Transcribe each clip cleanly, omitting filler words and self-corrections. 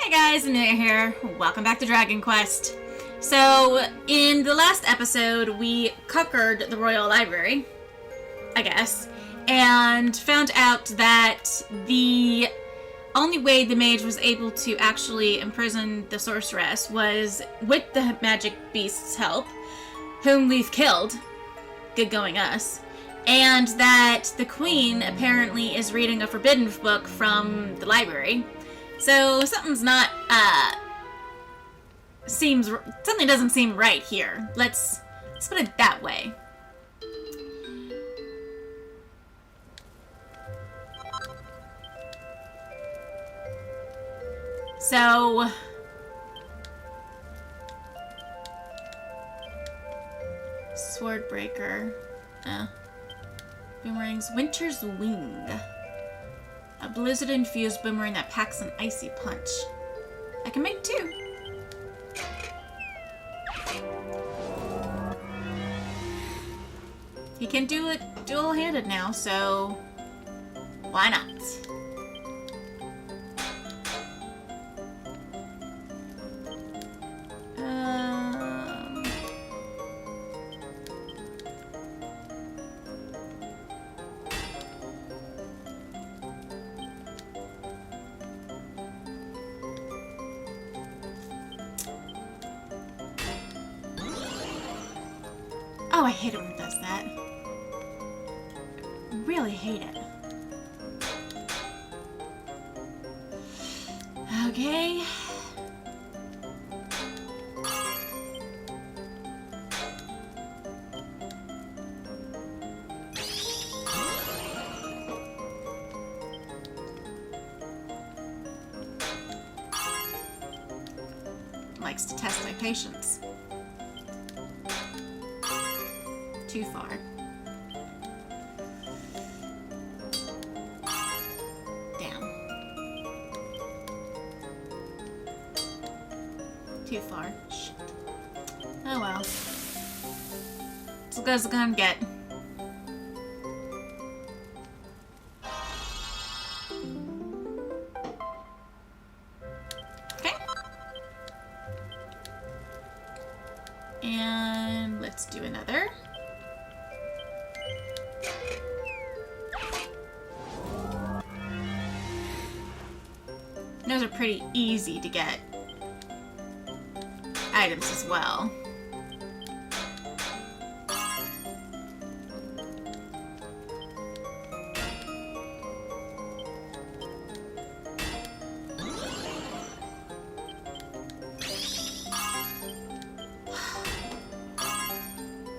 Hey guys, Amelia here. Welcome back to Dragon Quest. So, in the last episode, we conquered the Royal Library, I guess, and found out that the only way the mage was able to actually imprison the sorceress was with the magic beast's help, whom we've killed. Good going us. And that the queen apparently is reading a forbidden book from the library. So something's not, something doesn't seem right here. Let's put it that way. So, Swordbreaker, boomerangs, Winter's Wing. A blizzard-infused boomerang that packs an icy punch. I can make two. He can do it dual-handed now, so why not? Oh, I hate it when it does that. I really hate it. Okay. Likes to test my patience. Too far. Damn. Too far. Shit. Oh well. It's as good as it's gonna get. Okay. And let's do another. Those are pretty easy to get items as well.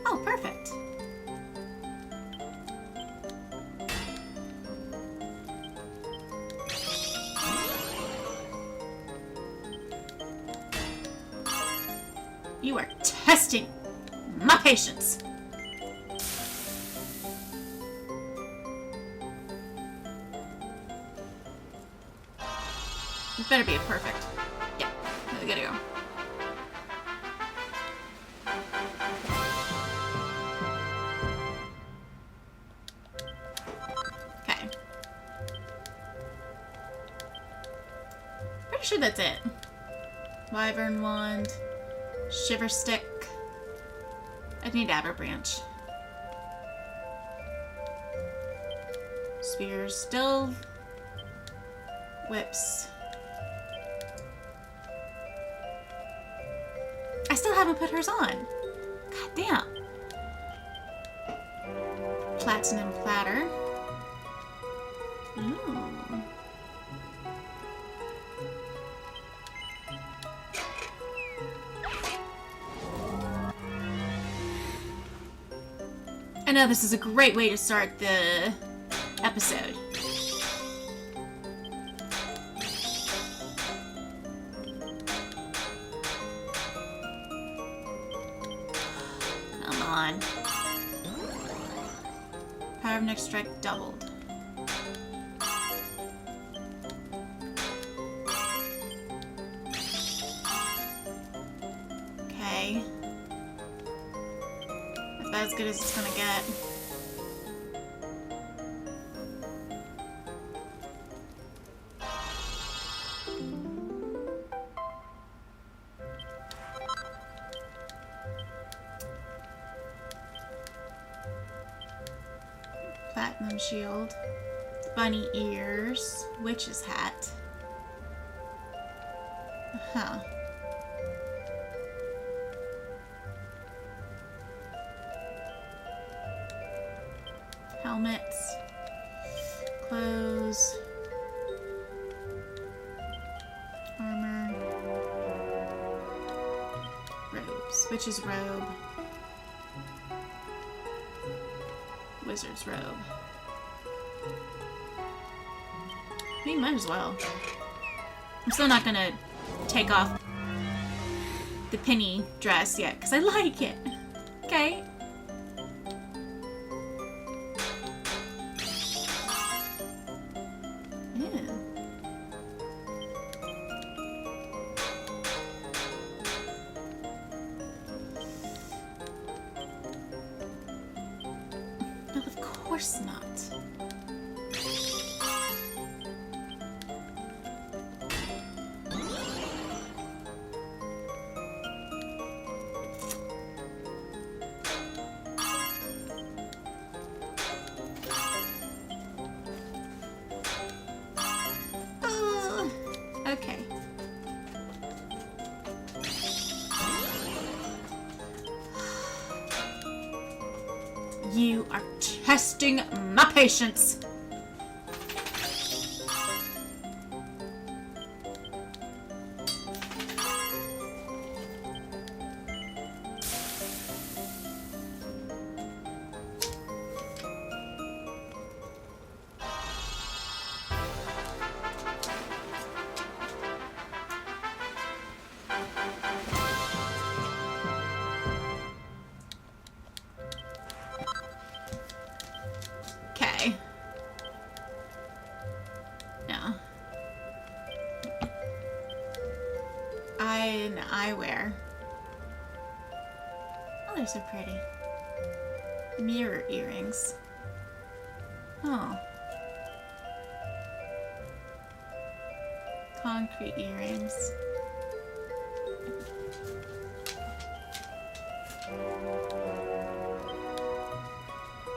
Oh, perfect. You are testing my patience. It better be a perfect. Yeah, there we go. Okay. Pretty sure that's it. Wyvern wand. Shiver stick. I need Aberbranch. Spears. Still. Whips. I still haven't put hers on. God damn. Platinum platter. Ooh. I know this is a great way to start the episode. Come on. Power of next strike doubled. Okay. About as good as it's gonna get. platinum shield, bunny ears, witch's hat. Huh. Helmets, clothes, armor, robes, witch's robe, wizard's robe. I mean, might as well. I'm still not gonna take off the penny dress yet, because I like it. Okay. Ew. No, of course not. Okay. You are testing my patience. Okay. No. Eyewear. Oh, they're so pretty. Mirror earrings. Oh. Concrete earrings.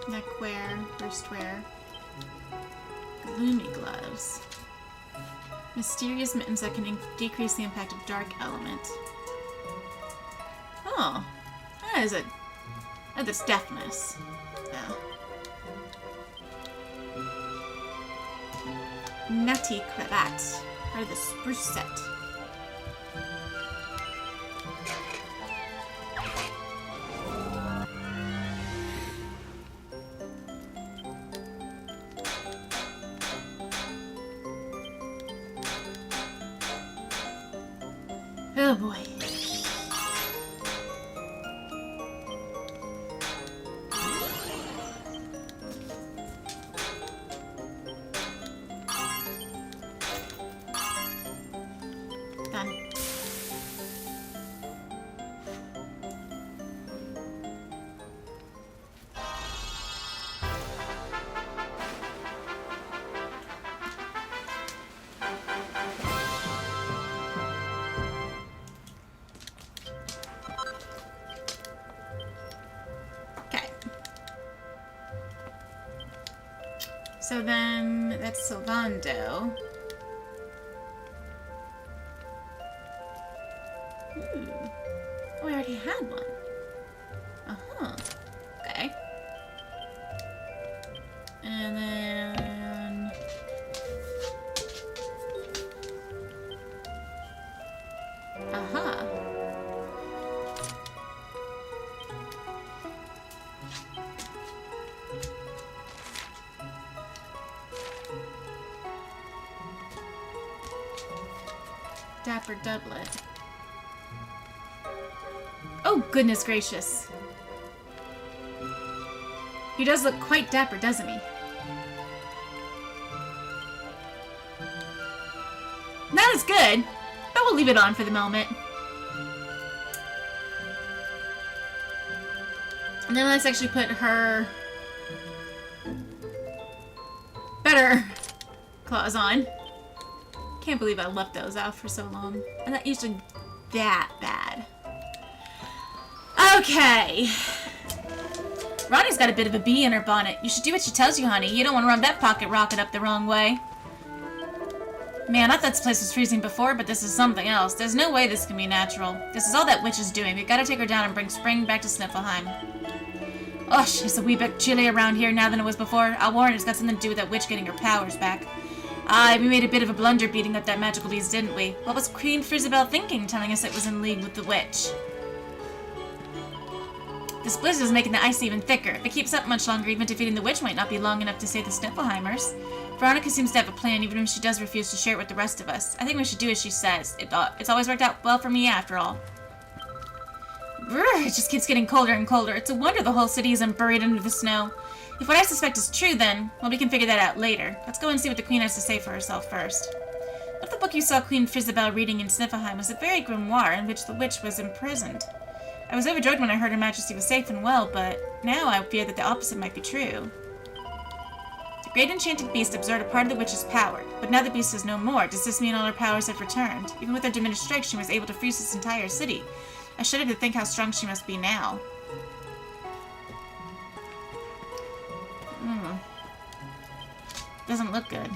Neckwear, wristwear, gloomy gloves, mysterious mittens that can decrease the impact of dark element. Oh, that's deafness. Yeah. Nutty cravat, part of the spruce set. Oh boy. Done. So then, that's Sylvando. Oh, I already had one. Uh-huh. Okay. And then... Uh-huh. Dapper doublet. Oh, goodness gracious. He does look quite dapper, doesn't he? That is good, but we'll leave it on for the moment. And then let's actually put her better claws on. Can't believe I left those out for so long. I'm not usually that bad. Okay. Ronnie's got a bit of a bee in her bonnet. You should do what she tells you, honey. You don't want to rub that pocket rocket up the wrong way. Man, I thought this place was freezing before, but this is something else. There's no way this can be natural. This is all that witch is doing. We've got to take her down and bring Spring back to Sniffleheim. Osh, it's a wee bit chilly around here now than it was before. I'll warn it's got something to do with that witch getting her powers back. Aye, we made a bit of a blunder beating up that magical beast, didn't we? What was Queen Frizzabelle thinking, telling us it was in league with the witch? This blizzard is making the ice even thicker. If it keeps up much longer, even defeating the witch might not be long enough to save the Sniffleheimers. Veronica seems to have a plan, even if she does refuse to share it with the rest of us. I think we should do as she says. It's always worked out well for me after all. Brr, it just keeps getting colder and colder. It's a wonder the whole city isn't buried under the snow. If what I suspect is true, then, well, we can figure that out later. Let's go and see what the Queen has to say for herself first. What if the book you saw Queen Frizzabelle reading in Sniffleheim was a very grimoire in which the witch was imprisoned? I was overjoyed when I heard Her Majesty was safe and well, but now I fear that the opposite might be true. The great enchanted beast absorbed a part of the witch's power, but now the beast is no more. Does this mean all her powers have returned? Even with her diminished strength, she was able to freeze this entire city. I shudder to think how strong she must be now. Doesn't look good.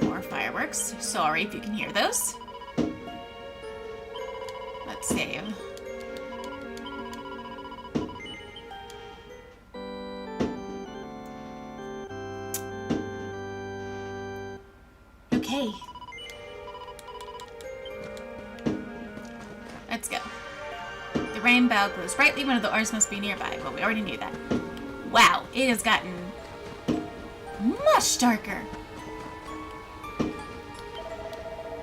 More fireworks. Sorry if you can hear those. Let's save. Okay. Let's go. The rainbow glows brightly. One of the oars must be nearby. Well, we already knew that. Wow, it has gotten much darker.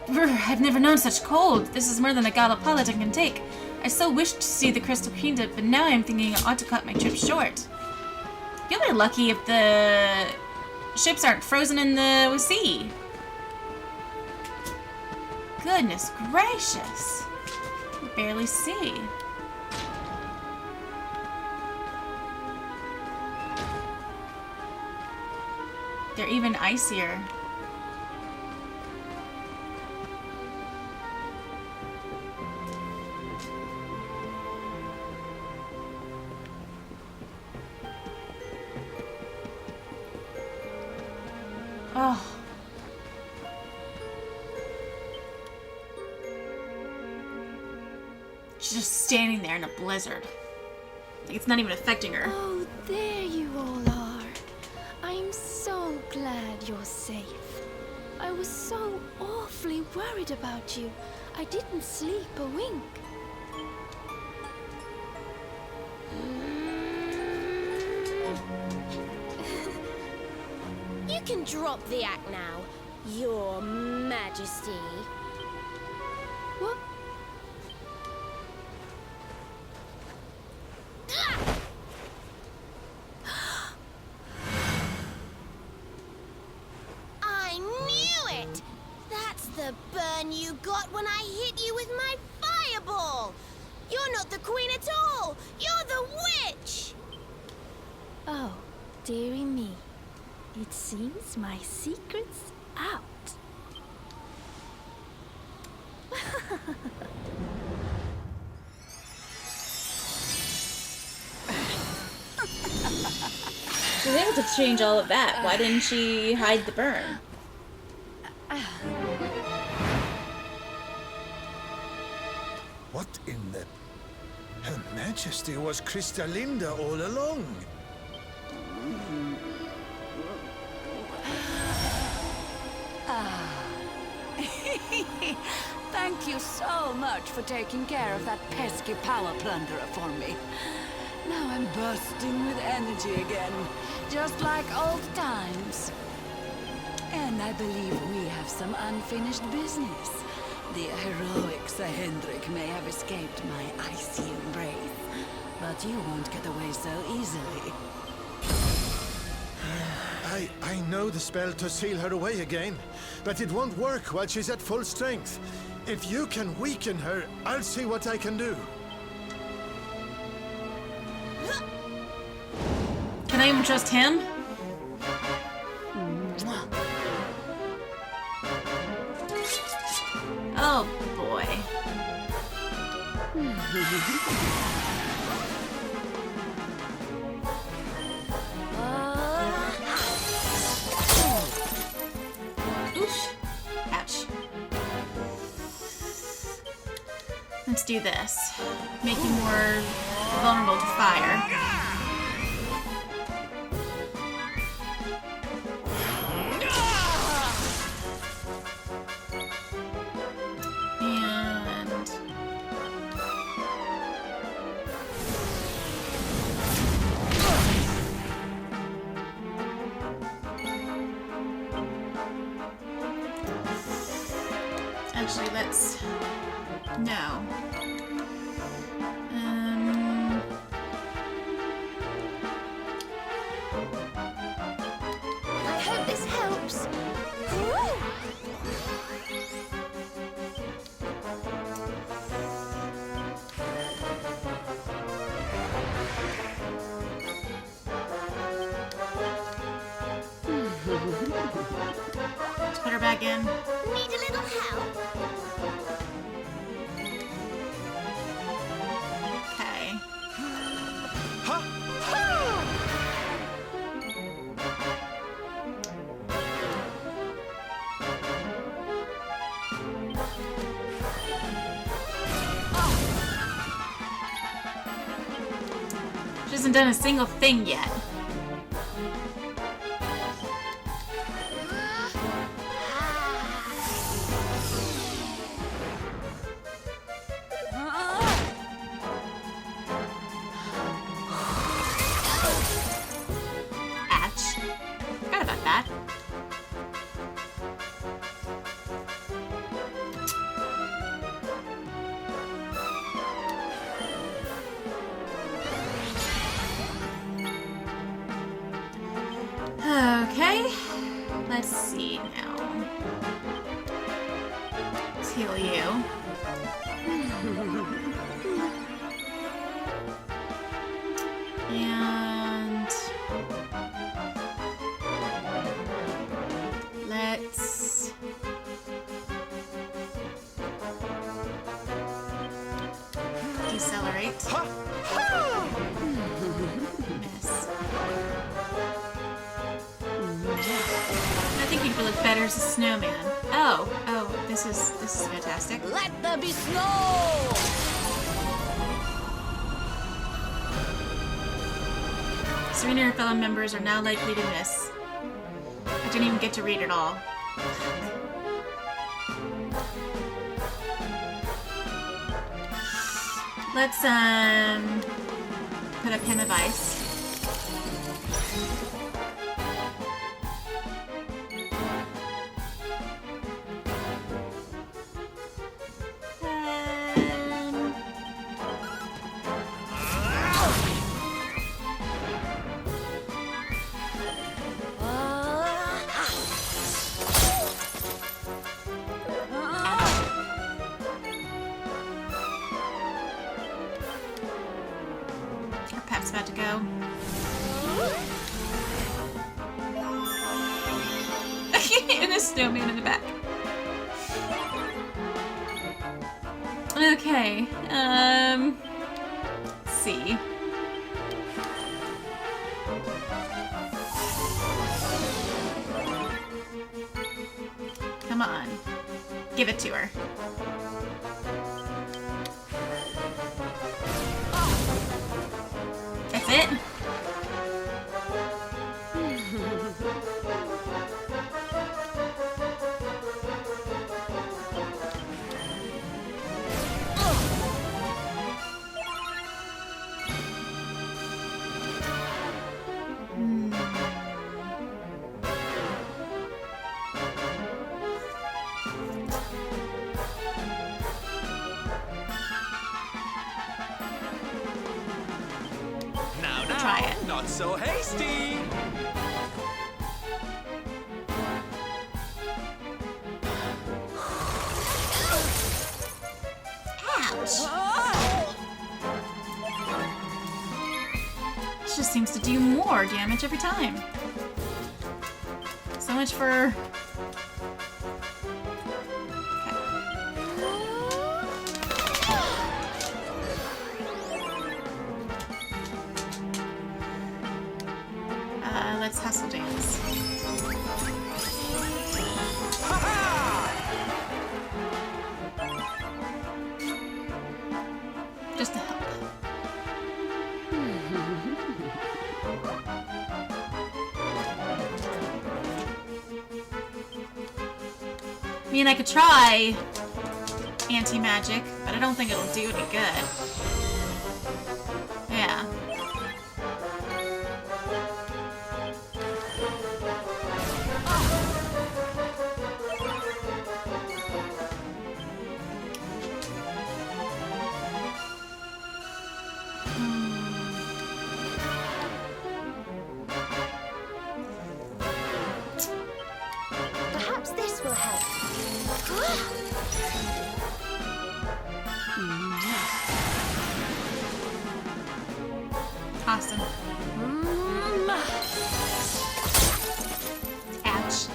Brr, I've never known such cold. This is more than a Gallipolitan can take. I so wished to see the Crystal Kingdom, but now I'm thinking I ought to cut my trip short. You'll be lucky if the ships aren't frozen in the sea. Goodness gracious. I barely see. They're even icier. Oh. She's just standing there in a blizzard. Like it's not even affecting her. Oh, there you all are. I'm so glad you're safe. I was so awfully worried about you. I didn't sleep a wink. You can drop the act now, Your Majesty. What? I knew it! That's the burn you got when I hit you with my fireball! You're not the queen at all! You're the witch! Oh, dearie me. It seems my secret's out. She was able to change all of that. Why didn't she hide the burn? What in the... Her Majesty was Krystalinda all along. Thank you so much for taking care of that pesky power plunderer for me. Now I'm bursting with energy again, just like old times. And I believe we have some unfinished business. The heroic Sir Hendrik may have escaped my icy embrace, but you won't get away so easily. I know the spell to seal her away again, but it won't work while she's at full strength. If you can weaken her, I'll see what I can do. Can I even trust him? boy. Oof. Ouch. Let's do this. Make you more vulnerable to fire. And actually, let's no. I hope this helps. Let's put her back in. Need a little help? Okay. She hasn't done a single thing yet. Atch. Forgot about that. Okay, let's see now. Let's heal you. And let's decelerate. Miss. I think he'd look better as a snowman. Oh, this is fantastic. Let there be snow! Serena and her fellow members are now likely to miss. I didn't even get to read it all. Let's put a pin of ice. Our Pep's about to go. And a snowman in the back. Okay, let's see. Come on. Give it to her. That's it? Try it. Not so hasty. This just seems to do more damage every time. So much for... Okay. let's hustle dance. Just to help. I mean, I could try anti-magic, but I don't think it'll do any good. Yeah. Perhaps this will help. Awesome. Ouch.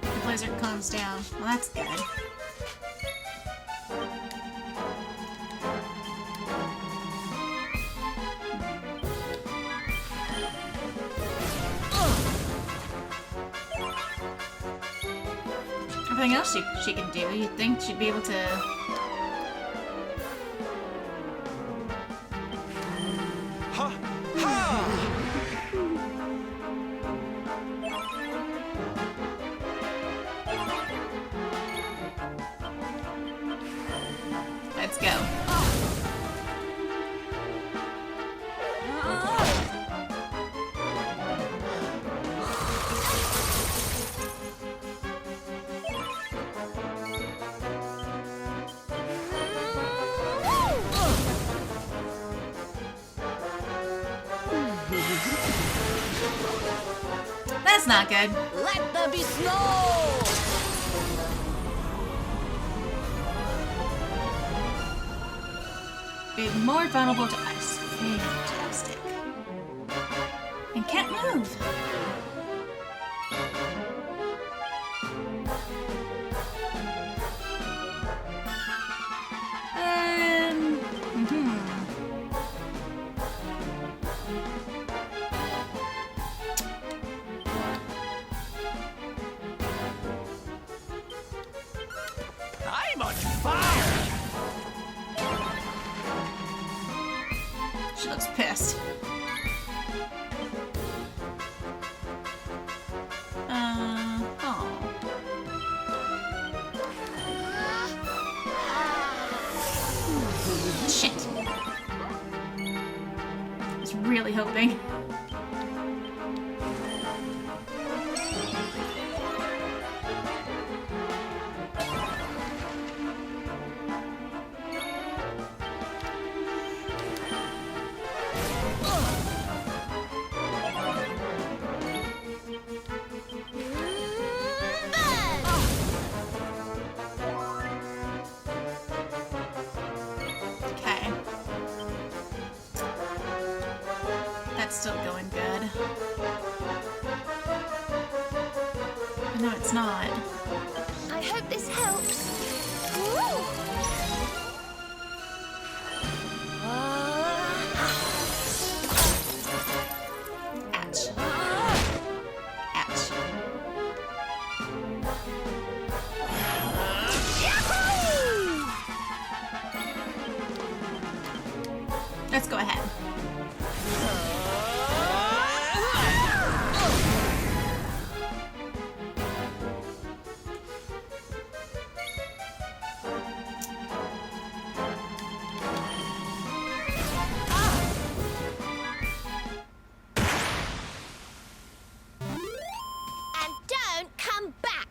The blizzard calms down. Well, that's good. Everything else she can do, you'd think she'd be able to... Ha! Ha! Let's go. That's not good. Let there be snow! Be more vulnerable to ice. Fantastic. And can't move. I'm on fire! She looks pissed. Oh. Shit. I was really hoping. Okay. That's still going good. No, it's not. I hope this helps. Ooh. Ouch. Ouch. Let's go ahead. And don't come back.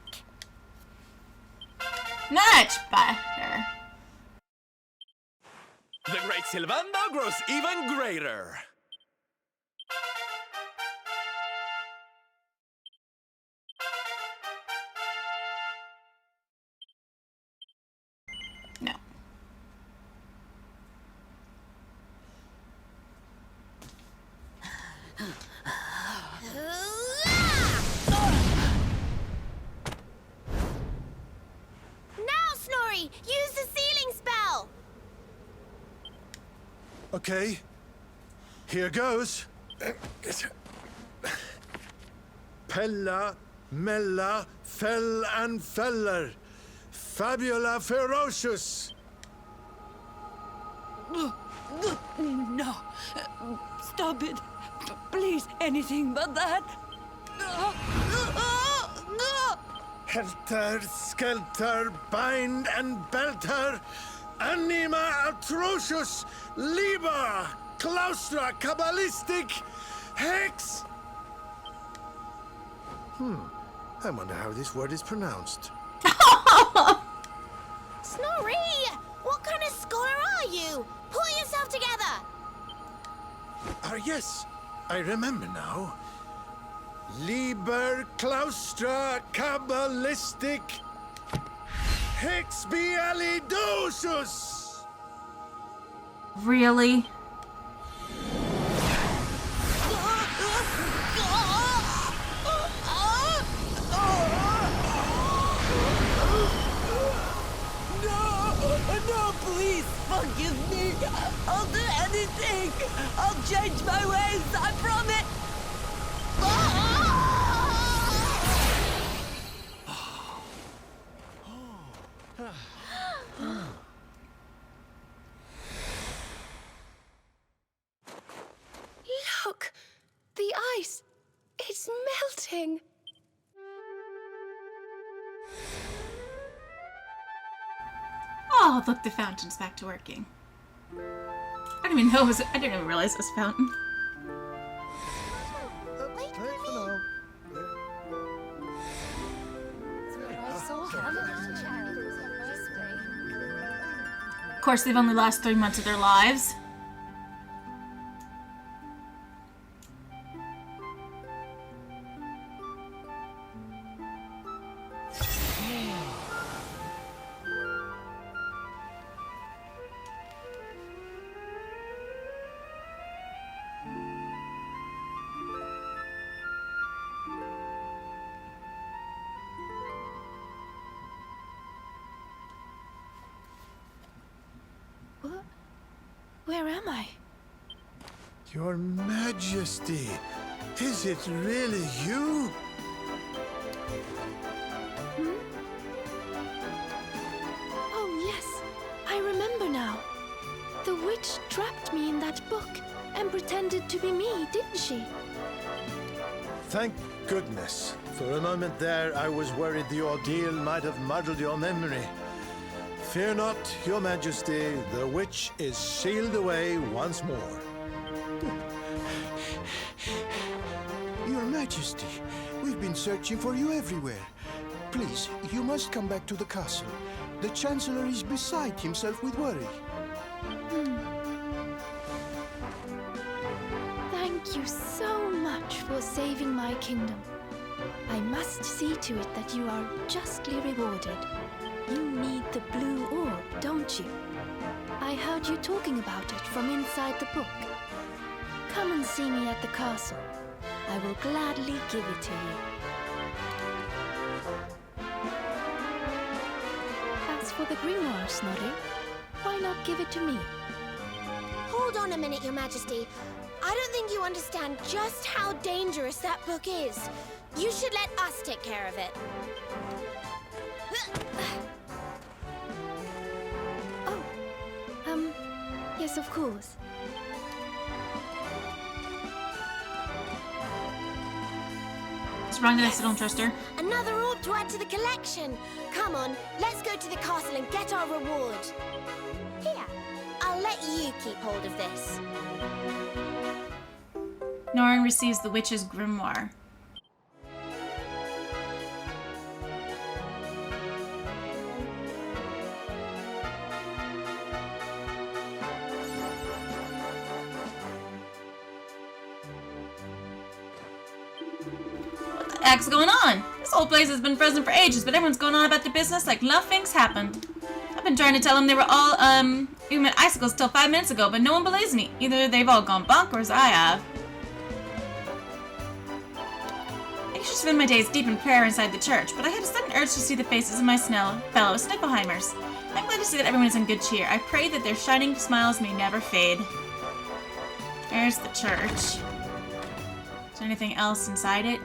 Much better. The great Sylvanda grows even greater. No. Now, Snorri, use the sealing spell. Okay. Here goes. Pella, Mella, Fell and Feller. Fabula ferocious. No. Stop it. Please, anything but that. Helter, skelter, bind and belt her. Anima atrocious, liber, claustra, kabbalistic, hex. I wonder how this word is pronounced. Snorri! What kind of scholar are you? Pull yourself together! Yes, I remember now. Liber, claustra, kabbalistic, hex bialidosus. Really? No, please forgive me. I'll do anything. I'll change my ways, I promise. Look! The ice! It's melting! Oh, look, the fountain's back to working. I didn't even know it was. I didn't even realize it was a fountain. Wait for me! Of course, they've only lost 3 months of their lives. What? Where am I? Your Majesty, is it really you? Oh, yes. I remember now. The witch trapped me in that book and pretended to be me, didn't she? Thank goodness. For a moment there, I was worried the ordeal might have muddled your memory. Fear not, Your Majesty. The witch is sealed away once more. Your Majesty, we've been searching for you everywhere. Please, you must come back to the castle. The Chancellor is beside himself with worry. Thank you so much for saving my kingdom. I must see to it that you are justly rewarded. You need the blue orb, don't you? I heard you talking about it from inside the book. Come and see me at the castle. I will gladly give it to you. As for the grimoire, Snorri, why not give it to me? Hold on a minute, Your Majesty. I don't think you understand just how dangerous that book is. You should let us take care of it. Yes, of course. What's wrong that I still don't trust her? Another orb to add to the collection. Come on, let's go to the castle and get our reward. Here, I'll let you keep hold of this. Norin receives the witch's grimoire. What the heck's going on? This whole place has been frozen for ages, but everyone's going on about their business like nothing's happened. I've been trying to tell them they were all, human icicles till 5 minutes ago, but no one believes me. Either they've all gone bonkers or I have. I used to spend my days deep in prayer inside the church, but I had a sudden urge to see the faces of my fellow Sniffelheimers. I'm glad to see that everyone is in good cheer. I pray that their shining smiles may never fade. There's the church. Is there anything else inside it?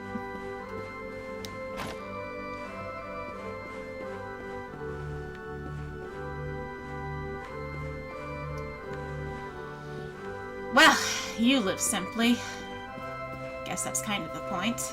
Well, you live simply. Guess that's kind of the point.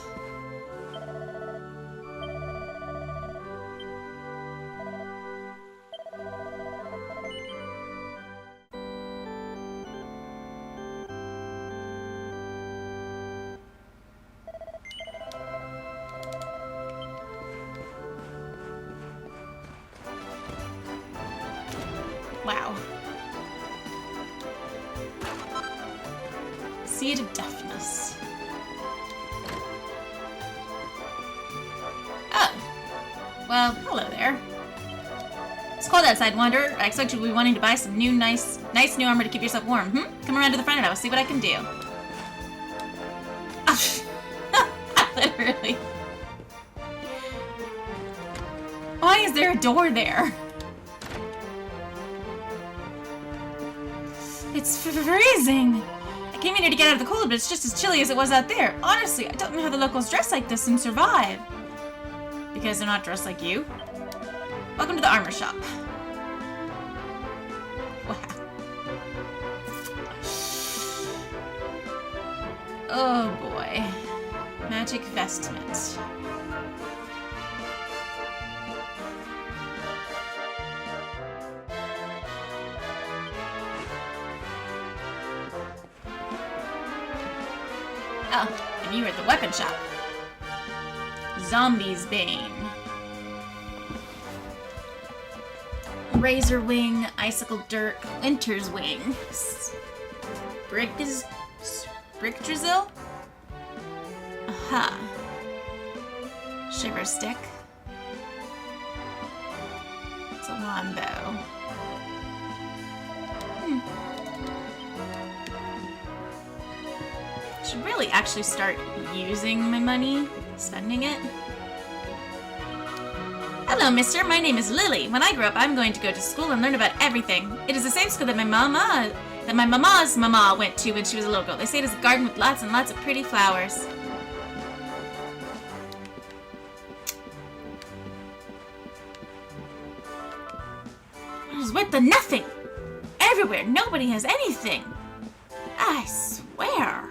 Wow. Seed of Deafness. Oh. Well, hello there. It's cold outside, Wanderer. I expect you'll be wanting to buy some new, nice new armor to keep yourself warm. Come around to the front and I will see what I can do. Literally. Why is there a door there? It's freezing! I came in here to get out of the cold, but it's just as chilly as it was out there. Honestly, I don't know how the locals dress like this and survive. Because they're not dressed like you. Welcome to the armor shop. Wow. Oh boy. Magic vestment. Oh, and you were at the weapon shop. Zombie's Bane. Razor Wing, Icicle Dirk, Winter's Wing. Sprigdrazil? Aha. Shiver Stick. It's a longbow. Should really actually start using my money, spending it. Hello, mister. My name is Lily. When I grow up, I'm going to go to school and learn about everything. It is the same school that my mama's mama went to when she was a little girl. They say it is a garden with lots and lots of pretty flowers. It is worth the nothing. Everywhere, nobody has anything. I swear.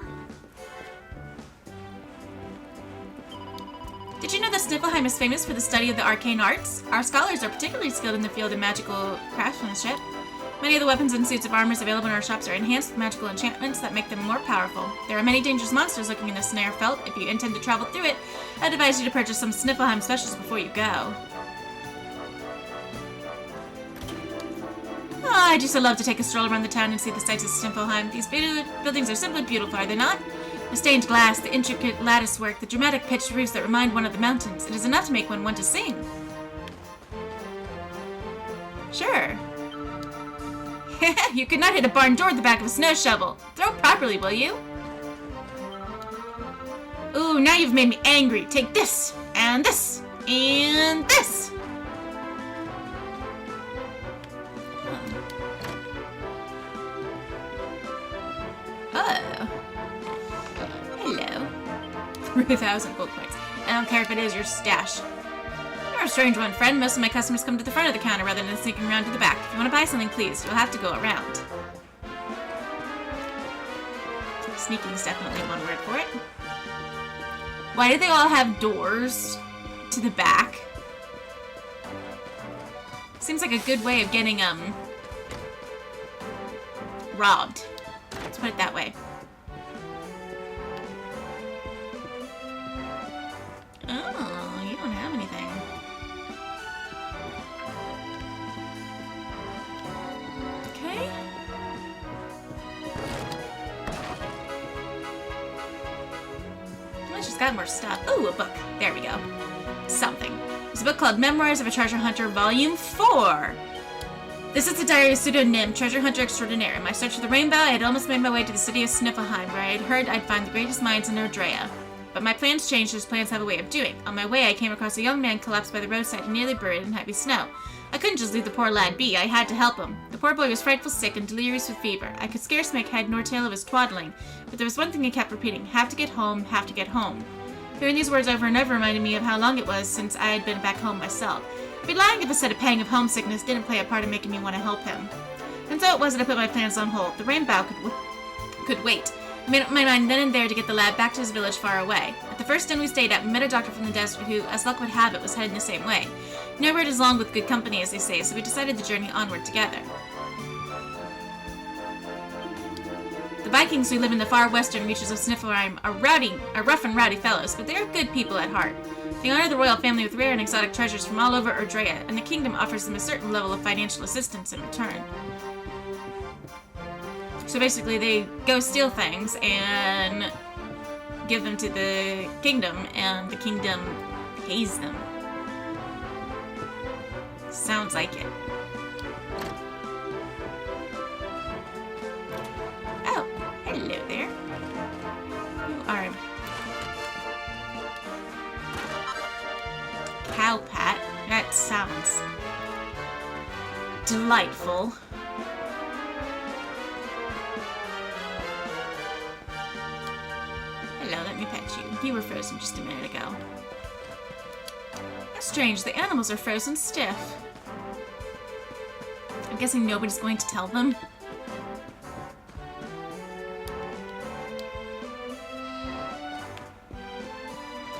Did you know that Sniffelheim is famous for the study of the arcane arts? Our scholars are particularly skilled in the field of magical craftsmanship. Many of the weapons and suits of armor available in our shops are enhanced with magical enchantments that make them more powerful. There are many dangerous monsters lurking in the snare felt. If you intend to travel through it, I'd advise you to purchase some Sniffelheim specials before you go. Oh, I just love to take a stroll around the town and see the sights of Sniffelheim. These buildings are simply beautiful, are they not? The stained glass, the intricate lattice work, the dramatic pitched roofs that remind one of the mountains. It is enough to make one want to sing. Sure. You could not hit a barn door at the back of a snow shovel. Throw properly, will you? Ooh, now you've made me angry. Take this, and this, and this. Oh. Hello. 3,000 gold points. I don't care if it is your stash. You're a strange one, friend. Most of my customers come to the front of the counter rather than sneaking around to the back. If you want to buy something, please, you'll have to go around. Sneaking is definitely one word for it. Why do they all have doors to the back? Seems like a good way of getting, robbed. Let's put it that way. Oh, you don't have anything. Okay. Well, she's got more stuff. Ooh, a book. There we go. Something. There's a book called Memoirs of a Treasure Hunter, Volume 4. This is the diary of pseudonym, Treasure Hunter Extraordinaire. In my search for the rainbow, I had almost made my way to the city of Sniffelheim, where I had heard I'd find the greatest minds in Nordrea. But my plans changed as plans have a way of doing. On my way, I came across a young man collapsed by the roadside and nearly buried in heavy snow. I couldn't just leave the poor lad be. I had to help him. The poor boy was frightful sick and delirious with fever. I could scarce make head nor tail of his twaddling, but there was one thing he kept repeating: have to get home, have to get home. Hearing these words over and over reminded me of how long it was since I had been back home myself. I'd be lying if I said a pang of homesickness didn't play a part in making me want to help him. And so it was that I put my plans on hold. The rainbow could wait. I made up my mind then and there to get the lad back to his village far away. At the first inn we stayed at, we met a doctor from the desert who, as luck would have it, was heading the same way. No road is long with good company, as they say, so we decided to journey onward together. The Vikings who live in the far western reaches of Sniffelheim are rough and rowdy fellows, but they are good people at heart. They honor the royal family with rare and exotic treasures from all over Erdrea, and the kingdom offers them a certain level of financial assistance in return. So basically, they go steal things and give them to the kingdom, and the kingdom pays them. Sounds like it. Oh, hello there. You are Cowpat. That sounds delightful. Hello, let me pet you. You were frozen just a minute ago. How strange, the animals are frozen stiff. I'm guessing nobody's going to tell them.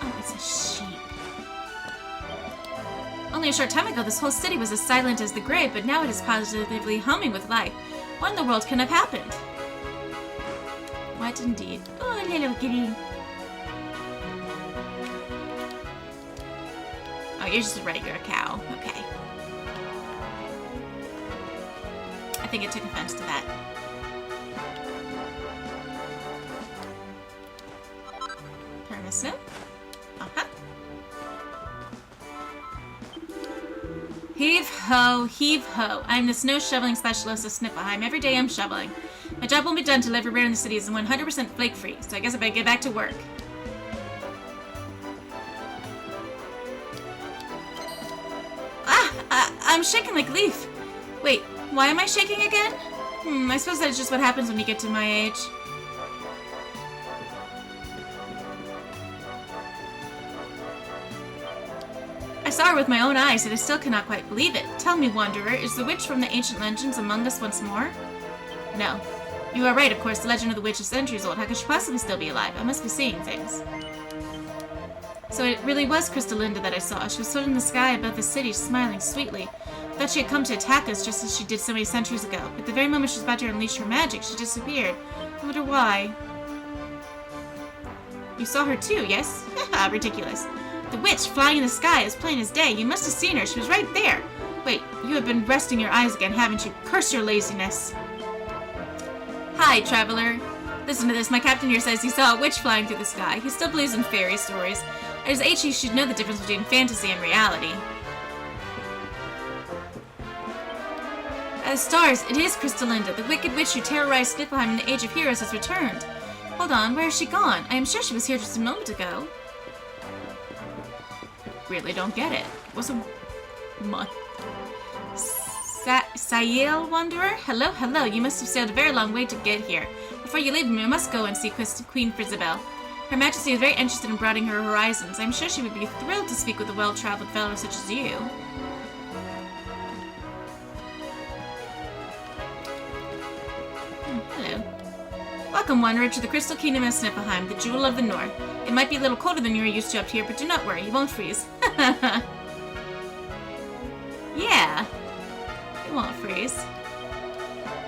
Oh, it's a sheep. Only a short time ago, this whole city was as silent as the grave, but now it is positively humming with life. What in the world can have happened? What indeed? Oh, little kitty. Oh, you're just a regular cow. Okay. I think it took offense to that. Permissive. Uh-huh. Heave ho, heave ho. I'm the snow shoveling specialist of Sniffelheim. Every day I'm shoveling. My job won't be done till everywhere in the city is 100% flake-free, so I guess I better get back to work. I'm shaking like a leaf. Wait, why am I shaking again? I suppose that's just what happens when you get to my age. I saw her with my own eyes, and I still cannot quite believe it. Tell me, Wanderer, is the witch from the ancient legends among us once more? No. You are right, of course, the legend of the witch is centuries old. How could she possibly still be alive? I must be seeing things. So it really was Krystalinda that I saw. She was floating in the sky above the city, smiling sweetly. I thought she had come to attack us just as she did so many centuries ago. But the very moment she was about to unleash her magic, she disappeared. I wonder why. You saw her too, yes? Haha, ridiculous. The witch flying in the sky as plain as day. You must have seen her. She was right there. Wait, you have been resting your eyes again, haven't you? Curse your laziness. Hi, traveler. Listen to this. My captain here says he saw a witch flying through the sky. He still believes in fairy stories. At his age, he should know the difference between fantasy and reality. As stars, it is Krystalinda. The wicked witch who terrorized Sniffelheim in the Age of Heroes has returned. Hold on, where has she gone? I am sure she was here just a moment ago. Really don't get it. It was a month. Sael, Wanderer? Hello, hello. You must have sailed a very long way to get here. Before you leave me, I must go and see Queen Frizabelle. Her Majesty is very interested in broadening her horizons. I'm sure she would be thrilled to speak with a well-traveled fellow such as you. Hello. Welcome, Wanderer, to the Crystal Kingdom of Sniffelheim, the Jewel of the North. It might be a little colder than you are used to up here, but do not worry, you won't freeze. Yeah. It won't freeze.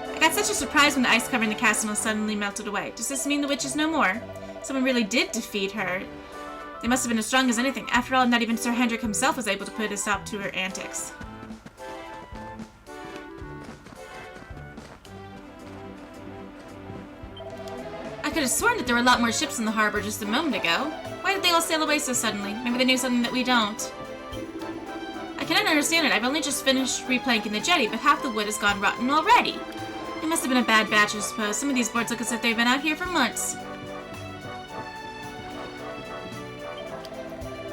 I got such a surprise when the ice covering the castle suddenly melted away. Does this mean the witch is no more? Someone really did defeat her. They must have been as strong as anything. After all, not even Sir Hendrik himself was able to put a stop to her antics. I could have sworn that there were a lot more ships in the harbor just a moment ago. Why did they all sail away so suddenly? Maybe they knew something that we don't. I cannot understand it. I've only just finished replanking the jetty, but half the wood has gone rotten already. It must have been a bad batch, I suppose. Some of these boards look as if they've been out here for months.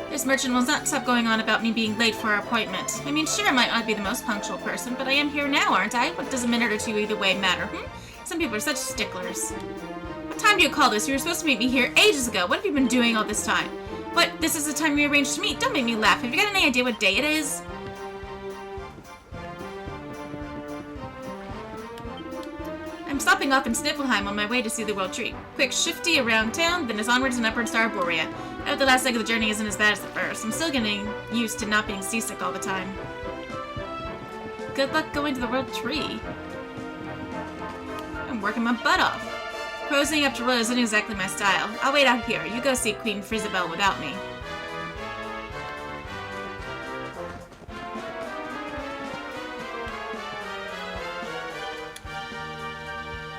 This merchant will not stop going on about me being late for our appointment. I mean, sure, I might not be the most punctual person, but I am here now, aren't I? What does a minute or two either way matter, Some people are such sticklers. What time do you call this? You were supposed to meet me here ages ago. What have you been doing all this time? What? This is the time we arranged to meet? Don't make me laugh. Have you got any idea what day it is? I'm stopping off in Sniffelheim on my way to see the World Tree. Quick shifty around town, then it's onwards and upwards to Arborea. I hope the last leg of the journey isn't as bad as the first. I'm still getting used to not being seasick all the time. Good luck going to the World Tree. I'm working my butt off. Prosing up to Royal isn't exactly my style. I'll wait out here. You go see Queen Frizabelle without me.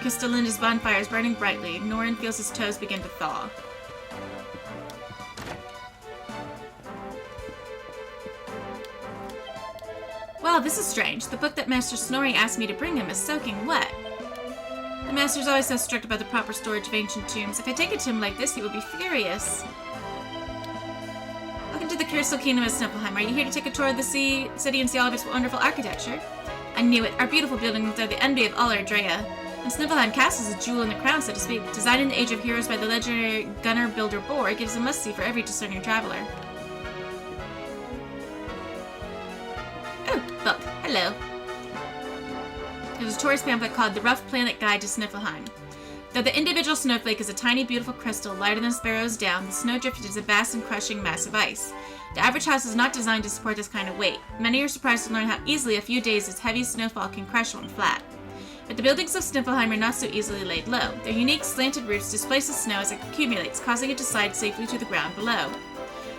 Krystalinda's bonfire is burning brightly. Norin feels his toes begin to thaw. Wow, this is strange. The book that Master Snorri asked me to bring him is soaking wet. The Master's always so strict about the proper storage of ancient tombs. If I take it to him like this, he will be furious. Welcome to the Crystal Kingdom of Sniffelheim. Are you here to take a tour of the city and see all of its wonderful architecture? I knew it. Our beautiful buildings are the envy of all Ardrea. And Sniffelheim Castle is a jewel in the crown, so to speak. Designed in the Age of Heroes by the legendary gunner builder Boar, it gives a must-see for every discerning traveler. Oh, look. Hello. There's a tourist pamphlet called The Rough Planet Guide to Sniffelheim. Though the individual snowflake is a tiny, beautiful crystal, lighter than a sparrow's down, the snowdrift is a vast and crushing mass of ice. The average house is not designed to support this kind of weight. Many are surprised to learn how easily a few days of heavy snowfall can crush one flat. But the buildings of Sniffelheim are not so easily laid low. Their unique slanted roofs displace the snow as it accumulates, causing it to slide safely to the ground below.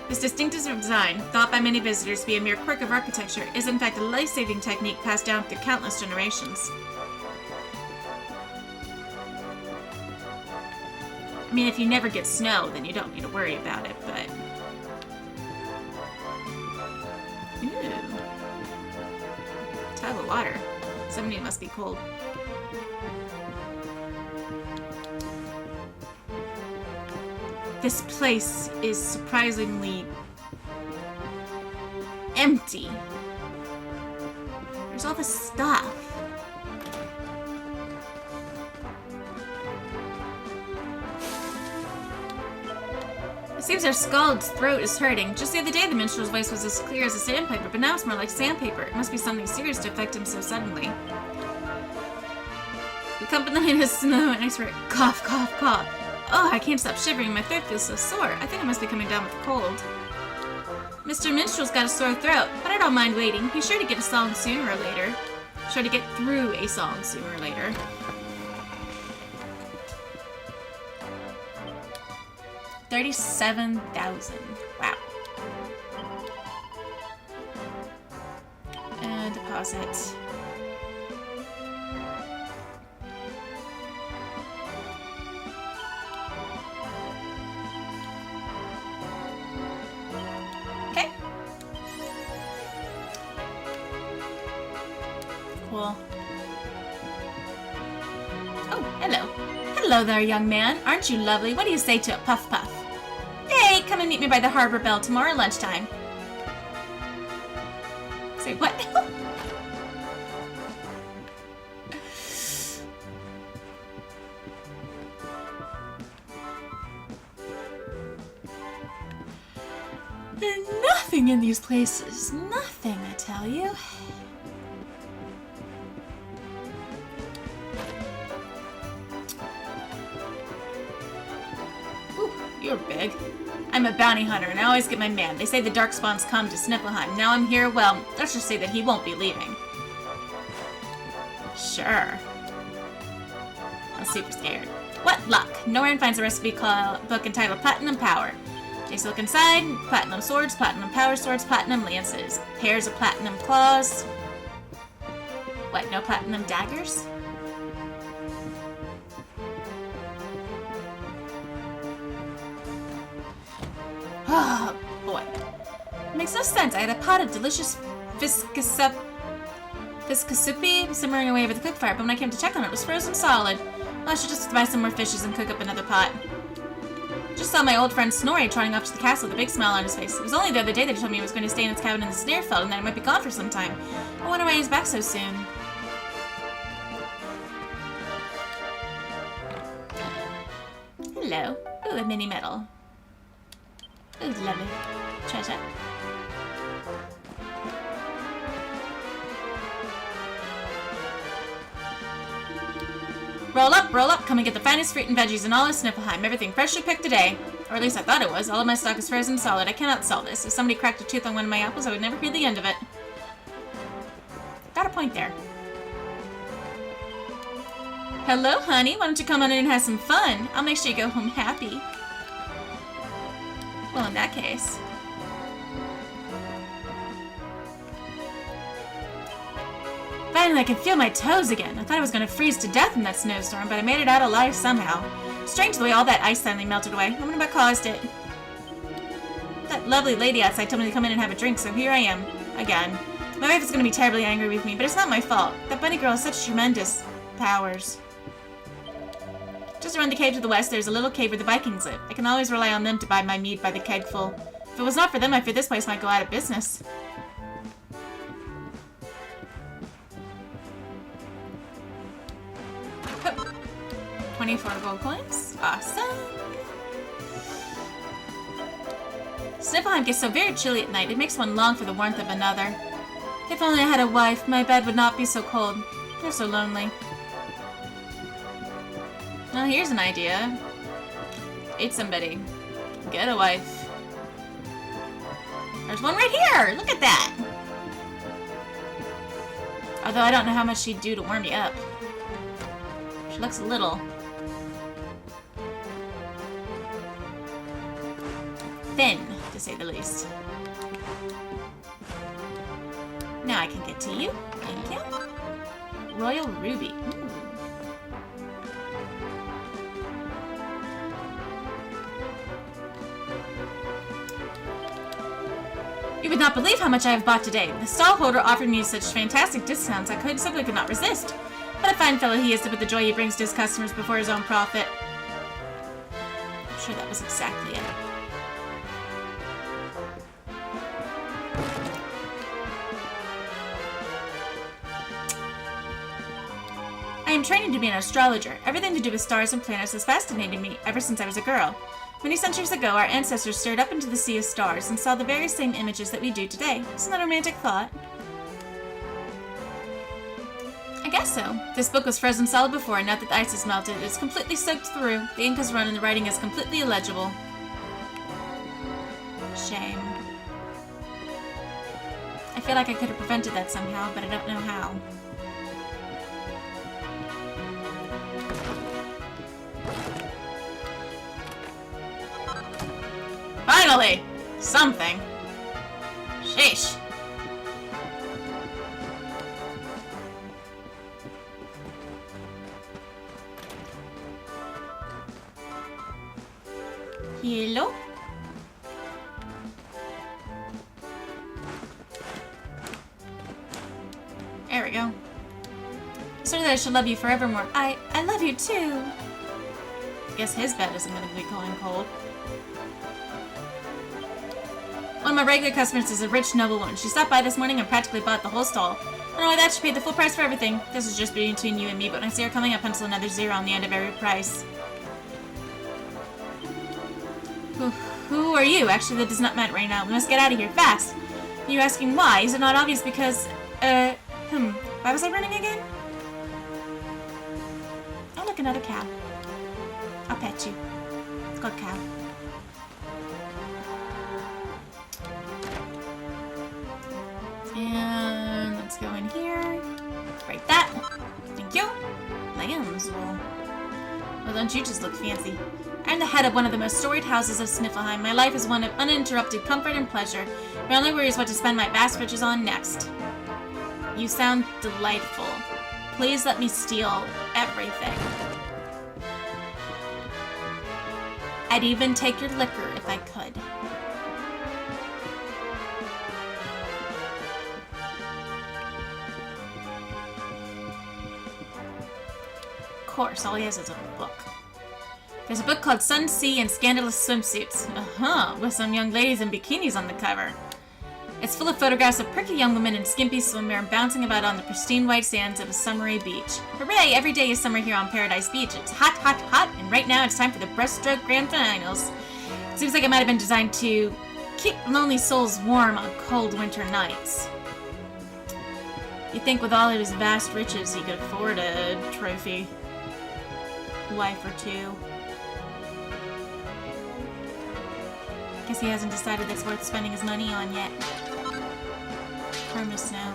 This distinctive design, thought by many visitors to be a mere quirk of architecture, is in fact a life-saving technique passed down through countless generations. I mean, if you never get snow, then you don't need to worry about it, but... Ooh. Tub of water. Somebody must be cold. This place is surprisingly empty. There's all this stuff. It seems our Scald's throat is hurting. Just the other day the minstrel's voice was as clear as a sandpiper, but now it's more like sandpaper. It must be something serious to affect him so suddenly. The company has snow and expert cough, cough, cough. Oh, I can't stop shivering. My throat feels so sore. I think I must be coming down with a cold. Mr. Minstrel's got a sore throat, but I don't mind waiting. He's sure to get a song sooner or later. Sure to get through a song sooner or later. $37,000. Wow. And deposit. Okay. Cool. Oh, hello. Hello there, young man. Aren't you lovely? What do you say to a puff puff? Hey, come and meet me by the harbor bell tomorrow lunchtime. Say what? There's nothing in these places. Nothing, I tell you. Ooh, you're big. I'm a bounty hunter, and I always get my man. They say the Darkspawns come to Sniffelheim. Now I'm here, well, let's just say that he won't be leaving. Sure. I'm super scared. What luck! Norin finds a recipe book entitled Platinum Power. Takes a look inside. Platinum swords, platinum power swords, platinum lances. Pairs of platinum claws. What, no platinum daggers? Oh, boy. It makes no sense. I had a pot of delicious fiscasupi simmering away over the cook fire, but when I came to check on it, it was frozen solid. Well, I should just buy some more fishes and cook up another pot. Just saw my old friend Snorri trotting up to the castle with a big smile on his face. It was only the other day that he told me he was going to stay in his cabin in the Snaresfeld and that he might be gone for some time. I wonder why he's back so soon. Hello. Ooh, a mini medal. Ooh, lovely. Treasure. Roll up, come and get the finest fruit and veggies in all of Sniffelheim. Everything freshly picked today. Or at least I thought it was. All of my stock is frozen solid. I cannot sell this. If somebody cracked a tooth on one of my apples, I would never hear the end of it. Got a point there. Hello, honey. Why don't you come on in and have some fun? I'll make sure you go home happy. Well, in that case. Finally, I can feel my toes again. I thought I was going to freeze to death in that snowstorm, but I made it out alive somehow. Strange the way all that ice suddenly melted away. I wonder what caused it. That lovely lady outside told me to come in and have a drink, so here I am. Again. My wife is going to be terribly angry with me, but it's not my fault. That bunny girl has such tremendous powers. Just around the cave to the west, there's a little cave where the Vikings live. I can always rely on them to buy my mead by the kegful. If it was not for them, I fear this place might go out of business. Oh. 24 gold coins. Awesome. Sniffelheim gets so very chilly at night, it makes one long for the warmth of another. If only I had a wife, my bed would not be so cold. They're so lonely. Well, here's an idea. Date somebody. Get a wife. There's one right here! Look at that! Although I don't know how much she'd do to warm you up. She looks little. Thin, to say the least. Now I can get to you. Thank you. Royal Ruby. Ooh. You would not believe how much I have bought today. The stallholder offered me such fantastic discounts I simply could not resist. What a fine fellow he is to put the joy he brings to his customers before his own profit. I'm sure that was exactly it. I am training to be an astrologer. Everything to do with stars and planets has fascinated me ever since I was a girl. Many centuries ago, our ancestors stared up into the sea of stars and saw the very same images that we do today. Isn't that a romantic thought? I guess so. This book was frozen solid before, and now that the ice has melted, it is completely soaked through. The ink has run and the writing is completely illegible. Shame. I feel like I could have prevented that somehow, but I don't know how. Finally! Something. Sheesh. Hello? There we go. So that I should love you forevermore. I love you too. I guess his bed isn't going to be going cold. One of my regular customers is a rich noblewoman. She stopped by this morning and practically bought the whole stall. Not only that, she paid the full price for everything. This is just between you and me, but when I see her coming, I pencil another zero on the end of every price. Who are you? Actually, that does not matter right now. We must get out of here fast. You're asking why? Is it not obvious because, why was I running again? Oh, look, another cow. I'll pet you. It's called cow. And let's go in here. Break that. Thank you. Lamb's wool. Well, don't you just look fancy. I'm the head of one of the most storied houses of Sniffelheim. My life is one of uninterrupted comfort and pleasure. My only worry is what to spend my vast riches on next. You sound delightful. Please let me steal everything. I'd even take your liquor if I could. Of course, all he has is a book. There's a book called Sun, Sea, and Scandalous Swimsuits. With some young ladies in bikinis on the cover. It's full of photographs of pretty young women in skimpy swimwear bouncing about on the pristine white sands of a summery beach. Hooray! Every day is summer here on Paradise Beach. It's hot, hot, hot, and right now it's time for the breaststroke grand finals. It seems like it might have been designed to keep lonely souls warm on cold winter nights. You'd think with all of his vast riches he could afford a trophy. wife or two. Guess he hasn't decided it's worth spending his money on yet. Chroma snow.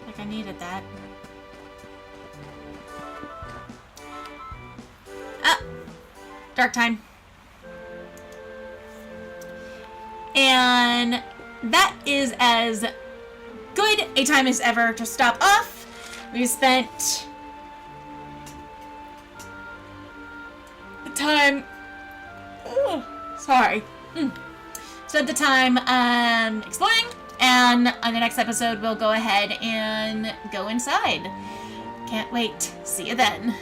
Like I needed that. Ah! Dark time. And that is as good a time as ever to stop off. We spent the time... Sorry. Spent the time exploring, and on the next episode we'll go ahead and go inside. Can't wait. See you then.